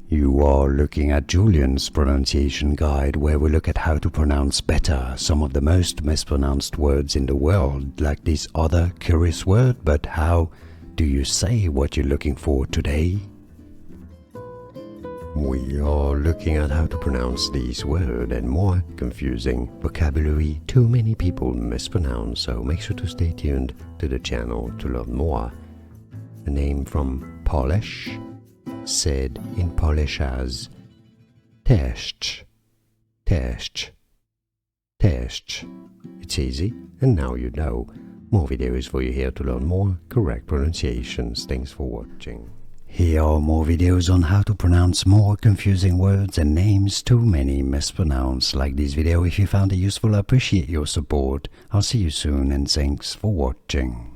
You are looking at Julian's pronunciation guide, where we look at how to pronounce better some of the most mispronounced words in the world, like this other curious word. But how do you say what you're looking for today? We are looking at how to pronounce these words and more confusing vocabulary too many people mispronounce, so make sure to stay tuned to the channel to learn more. A name from Polish, said in Polish as Czesc, Czesc, Czesc. It's easy, and now you know. More videos for you here to learn more correct pronunciations. Thanks for watching. Here are more videos on how to pronounce more confusing words and names too many mispronounced. Like this video if you found it useful. I appreciate your support. I'll see you soon, and thanks for watching.